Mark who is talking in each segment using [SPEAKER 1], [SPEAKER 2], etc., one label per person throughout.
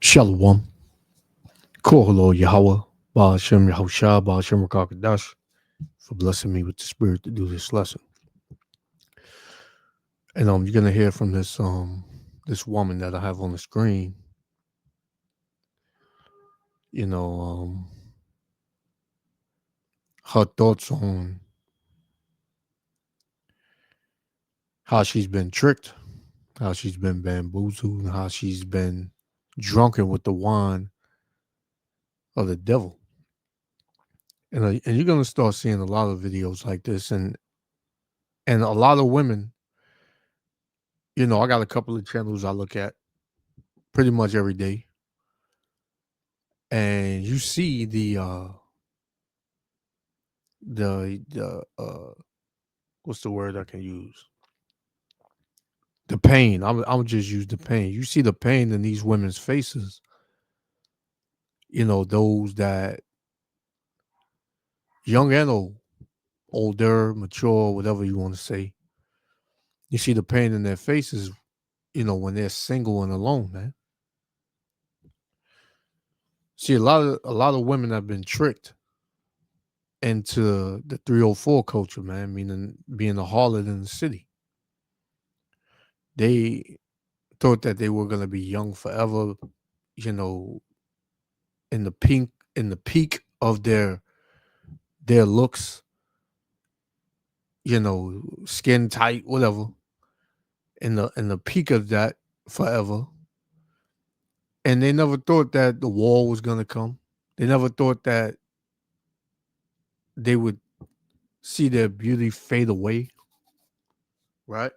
[SPEAKER 1] Shalom. Koholo Yahweh. Ba'ashem Yahushua. Ba'ashem Rakakadash. For blessing me with the spirit to do this lesson. And you're gonna hear from this woman that I have on the screen. You know, her thoughts on how she's been tricked, how she's been bamboozled, and how she's been drunken with the wine of the devil. And you're gonna start seeing a lot of videos like this, and a lot of women. I got a couple of channels I look at pretty much every day, and you see the what's the word I can use? The pain. I'm just use the pain. You see the pain in these women's faces. Those that young and old, older, mature, whatever you want to say. You see the pain in their faces. When they're single and alone, man. See, a lot of women have been tricked into the 304 culture, man. Meaning being a harlot in the city. They thought that they were gonna be young forever, you know, in the peak of their looks, skin tight, whatever, in the peak of that forever. And they never thought that the wall was gonna come. They never thought that they would see their beauty fade away, right?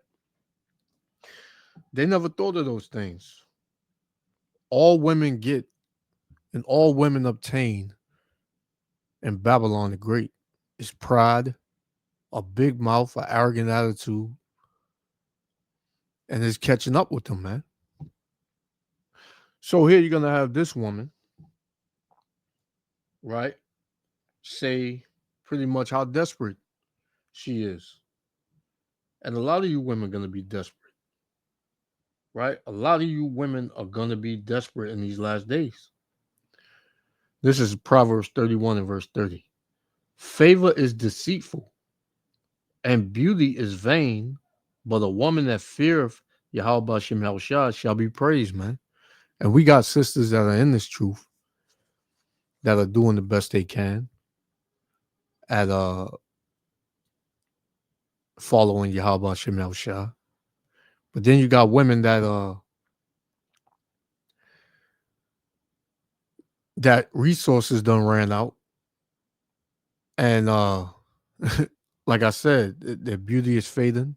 [SPEAKER 1] They never thought of those things. All women get and all women obtain in Babylon the Great is pride, a big mouth, an arrogant attitude, and it's catching up with them, man. So here you're gonna have this woman, right? Say pretty much how desperate she is. And a lot of you women are gonna be desperate, right? A lot of you women are gonna be desperate in these last days. This is Proverbs 31 and verse 30. Favor is deceitful, and beauty is vain, but a woman that feareth Yahweh Shem Yahushua shall be praised, man. And we got sisters that are in this truth that are doing the best they can at following Yahweh Shem Yahushua. But then you got women that resources done ran out. And like I said, their beauty is fading.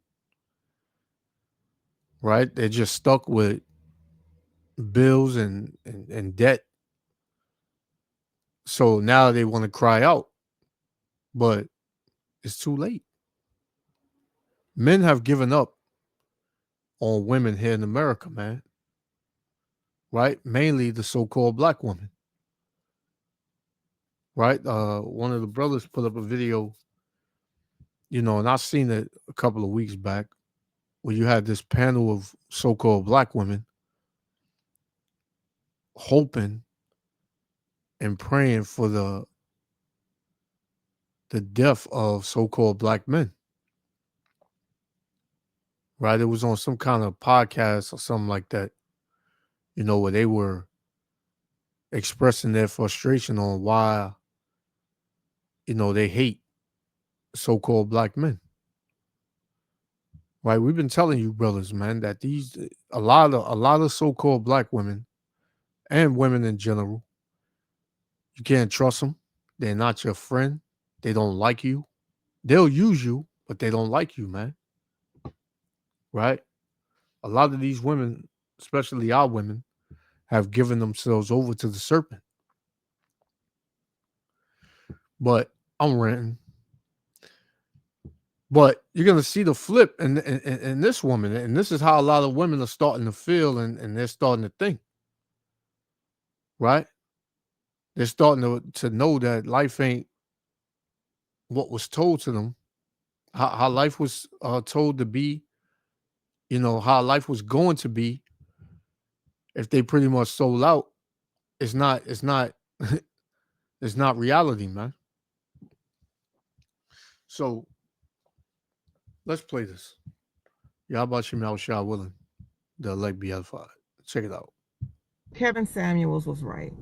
[SPEAKER 1] Right? They're just stuck with bills and debt. So now they want to cry out. But it's too late. Men have given up on women here in America, man. Right? Mainly the so-called black woman. Right? One of the brothers put up a video, and I seen it a couple of weeks back, where you had this panel of so-called black women hoping and praying for the death of so-called black men. Right? It was on some kind of podcast or something like that, where they were expressing their frustration on why, they hate so-called black men. Right? We've been telling you, brothers, man, that a lot of so-called black women and women in general, you can't trust them. They're not your friend. They don't like you. They'll use you, but they don't like you, man. Right? A lot of these women, especially our women, have given themselves over to the serpent. But I'm ranting. But you're gonna see the flip in this woman, and this is how a lot of women are starting to feel, and they're starting to think. Right? They're starting to know that life ain't what was told to them, how life was told to be, how life was going to be if they pretty much sold out it's not it's not reality, man. So let's play this. Yabba Shemal Shah Willing, the elect be edified. Check it out.
[SPEAKER 2] Kevin Samuels was right.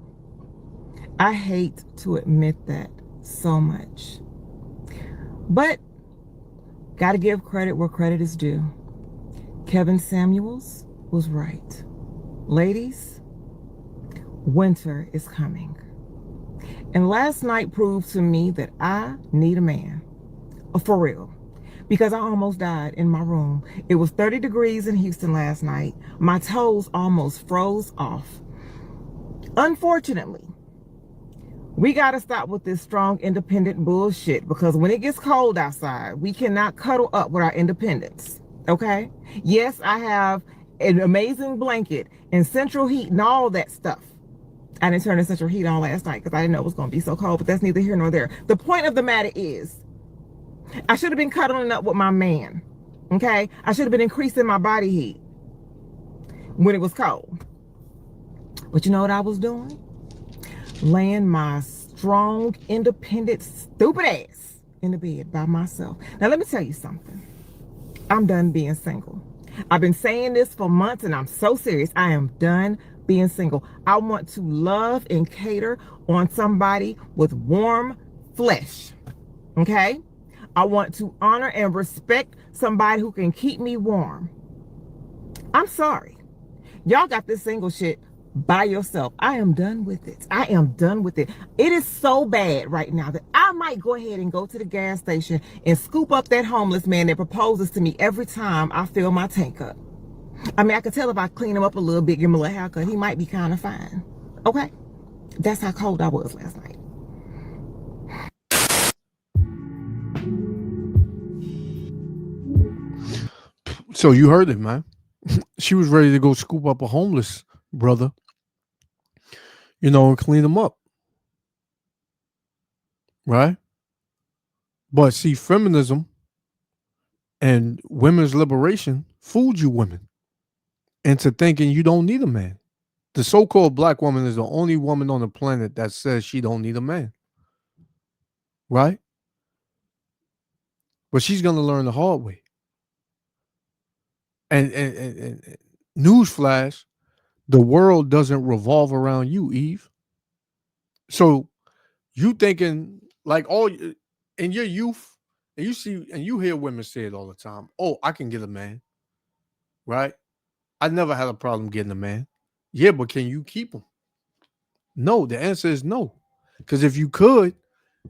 [SPEAKER 2] I hate to admit that so much. But gotta give credit where credit is due. Kevin Samuels was right. Ladies, winter is coming. And last night proved to me that I need a man. For real. Because I almost died in my room. It was 30 degrees in Houston last night. My toes almost froze off. Unfortunately, we got to stop with this strong independent bullshit, because when it gets cold outside, we cannot cuddle up with our independence. Okay? Yes, I have an amazing blanket and central heat and all that stuff. I didn't turn the central heat on last night because I didn't know it was going to be so cold, but that's neither here nor there. The point of the matter is, I should have been cuddling up with my man. Okay? I should have been increasing my body heat when it was cold. But you know what I was doing? Laying my strong, independent, stupid ass in the bed by myself. Now, let me tell you something. I'm done being single. I've been saying this for months, and I'm so serious. I am done being single. I want to love and cater on somebody with warm flesh. Okay? I want to honor and respect somebody who can keep me warm. I'm sorry. Y'all got this single shit by yourself. I am done with it. I am done with it. It is so bad right now that I might go ahead and go to the gas station and scoop up that homeless man that proposes to me every time I fill my tank up. I mean, I could tell if I clean him up a little bit, give him a little haircut, he might be kind of fine. Okay? That's how cold I was last night.
[SPEAKER 1] So you heard it, man. She was ready to go scoop up a homeless brother, and clean him up. Right? But see, feminism and women's liberation fooled you women into thinking you don't need a man. The so-called black woman is the only woman on the planet that says she don't need a man. Right? But she's gonna learn the hard way. And newsflash, the world doesn't revolve around you, Eve. So you thinking like in your youth, and you see and you hear women say it all the time. Oh, I can get a man, right? I never had a problem getting a man. Yeah, but can you keep him? No, the answer is no. Because if you could,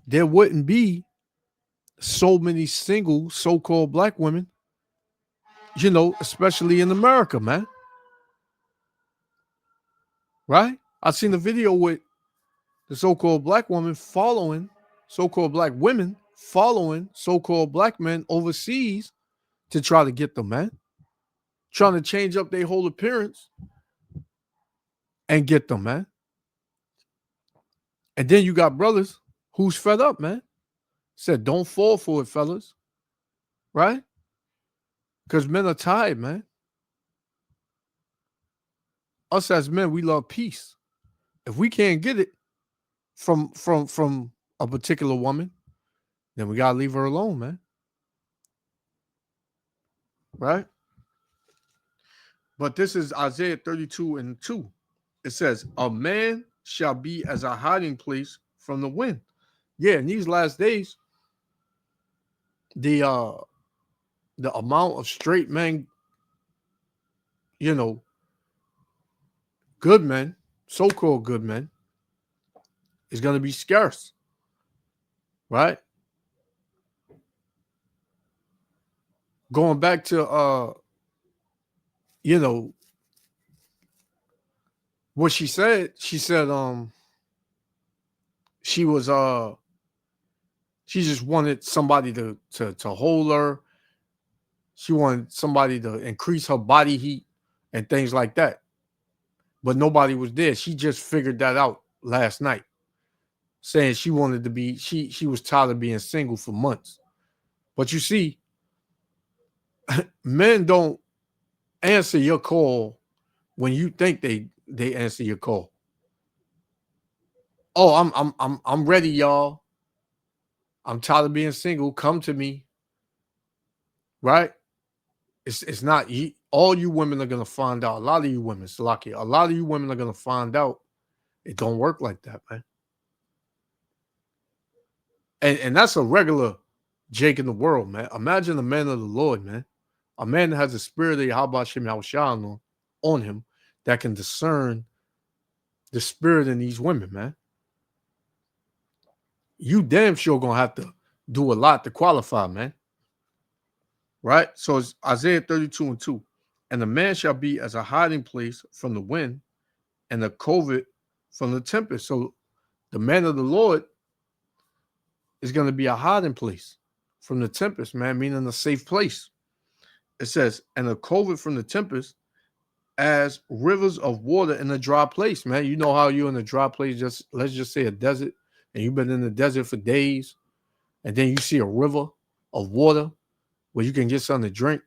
[SPEAKER 1] there wouldn't be so many single so-called black women, especially in America, man. Right? I seen a video with the so-called black woman following so-called black women following so-called black men overseas to try to get them, man. Trying to change up their whole appearance and get them, man. And then you got brothers who's fed up, man. Said, don't fall for it, fellas. Right? Because men are tired, man. Us as men, we love peace. If we can't get it from a particular woman, then we gotta leave her alone, man. Right? But this is Isaiah 32:2. It says, a man shall be as a hiding place from the wind. Yeah, in these last days, the amount of straight men, you know, good men, so-called good men, is gonna be scarce. Right? Going back to you know, what she said she was she just wanted somebody to hold her. She wanted somebody to increase her body heat and things like that. But nobody was there. She just figured that out last night, saying she wanted to be she was tired of being single for months. But you see, men don't answer your call when you think they answer your call. Oh, I'm ready, y'all. I'm tired of being single. Come to me. Right? It's not all you women are gonna find out. A lot of you women, Salaki, a lot of you women are gonna find out it don't work like that, man. And that's a regular Jake in the world, man. Imagine a man of the Lord, man. A man that has the spirit of Yahweh Shem Yahushua on him that can discern the spirit in these women, man. You damn sure gonna have to do a lot to qualify, man. Right? So it's Isaiah 32:2. And the man shall be as a hiding place from the wind and the covert from the tempest. So the man of the Lord is going to be a hiding place from the tempest, man, meaning a safe place. It says, and a covert from the tempest as rivers of water in a dry place, man. You know how you're in a dry place, just let's just say a desert, and you've been in the desert for days, and then you see a river of water where you can get something to drink.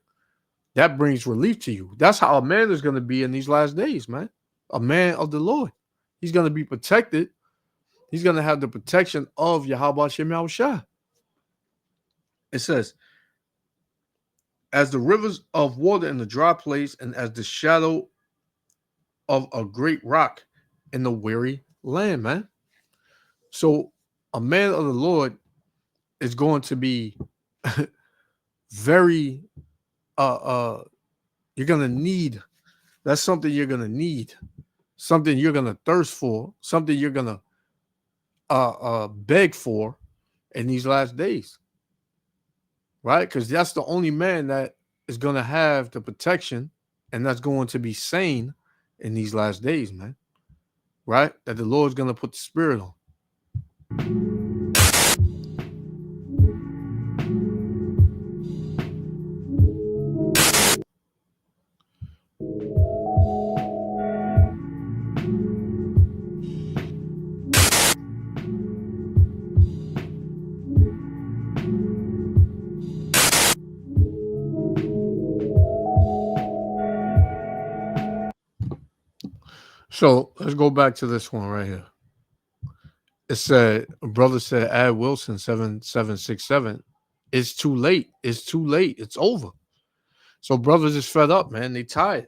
[SPEAKER 1] That brings relief to you. That's how a man is going to be in these last days, man. A man of the Lord. He's going to be protected. He's going to have the protection of Yahweh Shem Yahushua. It says, as the rivers of water in the dry place, and as the shadow of a great rock in the weary land, man. So a man of the Lord is going to be very you're going to need, that's something you're going to need, something you're going to thirst for, something you're going to beg for in these last days, right? Because that's the only man that is going to have the protection and that's going to be sane in these last days, man, right? That the Lord's going to put the spirit on. So let's go back to this one right here. It said, a brother said, Ad Wilson 7767. It's too late. It's too late. It's over. So brothers is fed up, man. They tired.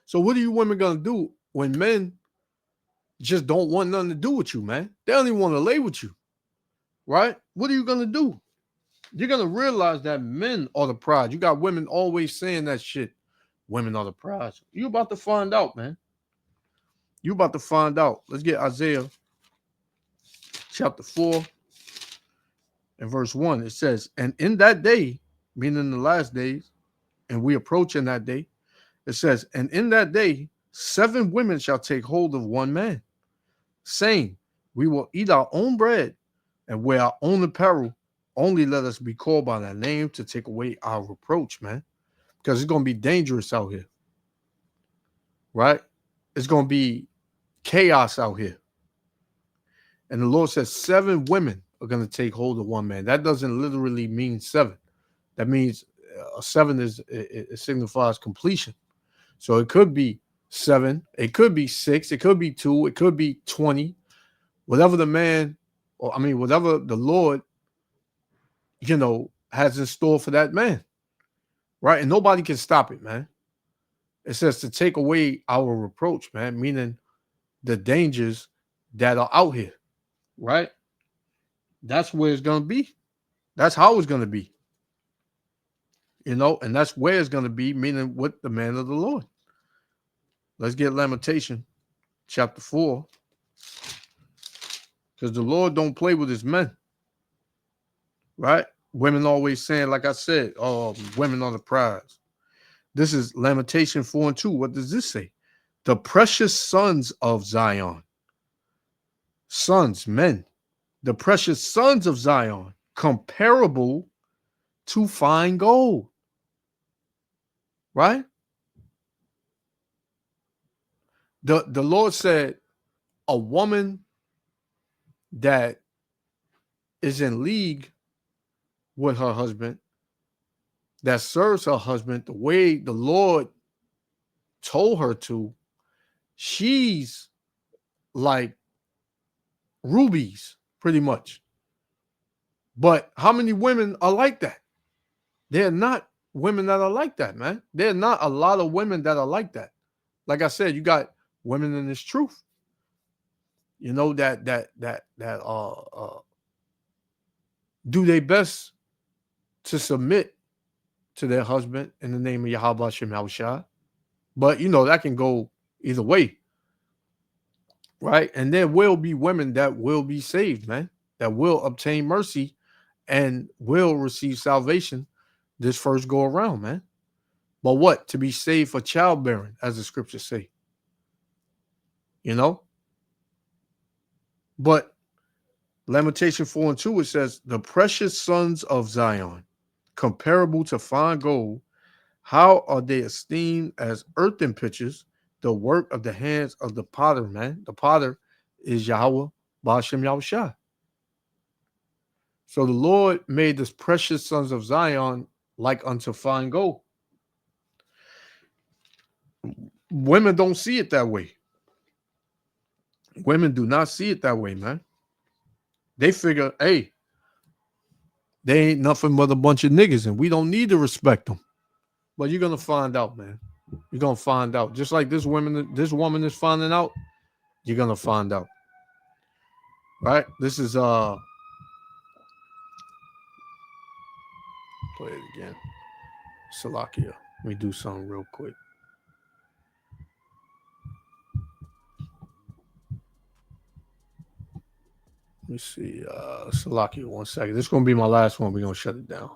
[SPEAKER 1] So what are you women gonna do when men just don't want nothing to do with you, man? They don't even want to lay with you, right? What are you gonna do? You're gonna realize that men are the prize. You got women always saying that shit. Women are the prize. You about to find out, man. You about to find out. Let's get Isaiah chapter 4 and verse 1. It says, and in that day, meaning the last days, and we approach in that day, it says, and in that day, 7 women shall take hold of one man, saying, we will eat our own bread and wear our own apparel. Only let us be called by that name to take away our reproach, man. Because it's going to be dangerous out here, right? It's going to be chaos out here. And the Lord says 7 women are going to take hold of one man. That doesn't literally mean 7. That means 7 it signifies completion. So it could be 7, it could be 6, it could be 2, it could be 20. Whatever the man, or I mean, whatever the Lord, has in store for that man, right? And nobody can stop it, man. It says to take away our reproach, man, meaning the dangers that are out here, right? That's where it's going to be. That's how it's going to be, and that's where it's going to be, meaning with the man of the Lord. Let's get Lamentation chapter 4, because the Lord don't play with his men, right? Women always saying, like I said, women are the prize. This is Lamentation 4 and 2. What does this say? The precious sons of Zion. Sons, men. The precious sons of Zion, comparable to fine gold. Right? The Lord said a woman that is in league with her husband, that serves her husband the way the Lord told her to, she's like rubies, pretty much. But how many women are like that? They're not women that are like that, man. There are not a lot of women that are like that. Like I said, you got women in this truth. You know, that do their best to submit to their husband in the name of Yahweh Shem Yahushua. But you know, that can go either way. Right? And there will be women that will be saved, man, that will obtain mercy and will receive salvation this first go around, man. But what? To be saved for childbearing, as the scriptures say. You know? But Lamentation 4:2, it says, the precious sons of Zion, comparable to fine gold, how are they esteemed as earthen pitchers, the work of the hands of the potter, man. The potter is Yahweh Ba'ashem Yahushua. So the Lord made the precious sons of Zion like unto fine gold. Women don't see it that way. Women do not see it that way, man. They figure, hey, they ain't nothing but a bunch of niggas, and we don't need to respect them. But you're gonna find out, man. You're gonna find out. Just like this woman is finding out, you're gonna find out. Right? This is play it again. Salakia. Let me do something real quick. Let me see. Salakia, 1 second. This is gonna be my last one. We're gonna shut it down.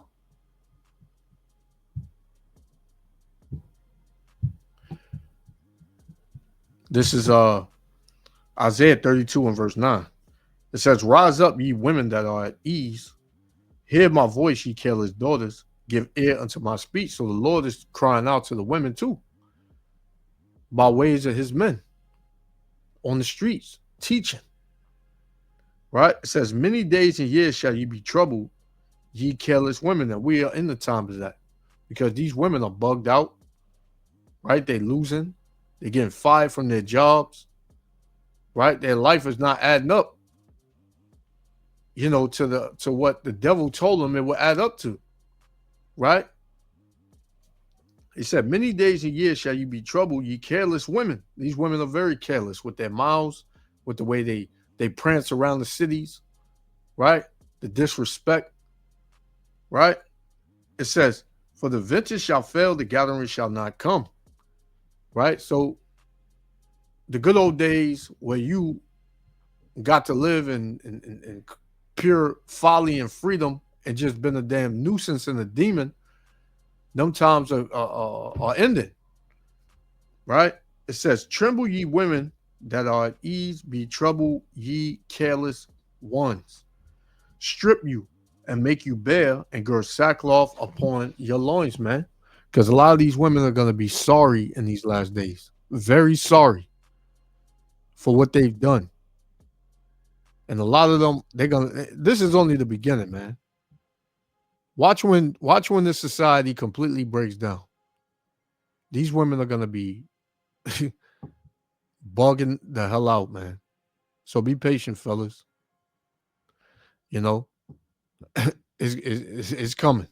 [SPEAKER 1] This is Isaiah 32 and verse 9. It says, rise up, ye women that are at ease. Hear my voice, ye careless daughters. Give ear unto my speech. So the Lord is crying out to the women too, by ways of his men on the streets, teaching. Right? It says, many days and years shall ye be troubled, ye careless women. And we are in the time of that, because these women are bugged out. Right? They're losing. They're getting fired from their jobs. Right? Their life is not adding up, you know, to what the devil told them it would add up to. Right? He said, many days and years shall you be troubled, ye careless women. These women are very careless with their mouths, with the way they prance around the cities, right? The disrespect, right? It says, for the vintage shall fail, the gathering shall not come, right? So the good old days where you got to live in pure folly and freedom and just been a damn nuisance and a demon, them times are ending, right? It says, tremble ye women that are at ease, be troubled ye careless ones. Strip you and make you bare and gird sackcloth upon your loins, man. Because a lot of these women are going to be sorry in these last days. Very sorry for what they've done. And a lot of them, this is only the beginning, man. Watch when this society completely breaks down. These women are going to be bugging the hell out, man. So be patient, fellas. You know, it's coming.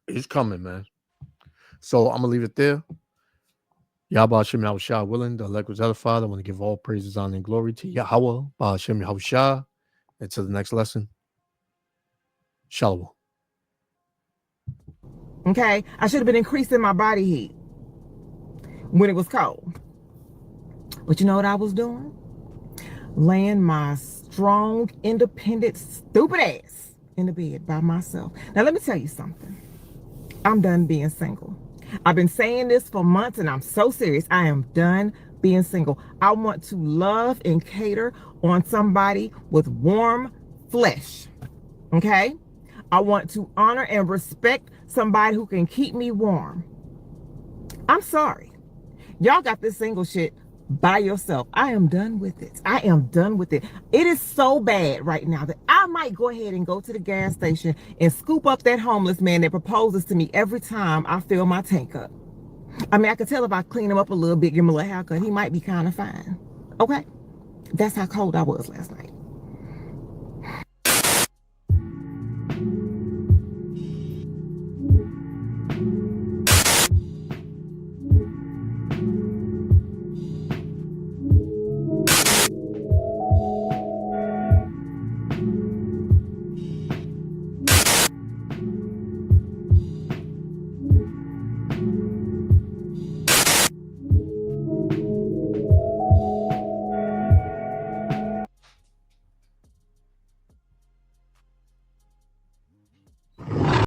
[SPEAKER 1] It's coming, man. So I'm going to leave it there. Yahweh Hashem Yahushua willing, the elect was edified. I want to give all praises, honor, and glory to Yahweh Hashem Yahushua. Until the next lesson. Shalom.
[SPEAKER 2] Okay, I should have been increasing my body heat when it was cold. But you know what I was doing? Laying my strong, independent, stupid ass in the bed by myself. Now, let me tell you something. I'm done being single. I've been saying this for months, and I'm so serious. I am done being single. I want to love and cater on somebody with warm flesh. Okay? I want to honor and respect somebody who can keep me warm. I'm sorry. Y'all got this single shit by yourself. I am done with it. I am done with it. It is so bad right now that I might go ahead and go to the gas station and scoop up that homeless man that proposes to me every time I fill my tank up. I mean, I could tell if I clean him up a little bit, give him a little haircut, he might be kind of fine. Okay? That's how cold I was last night.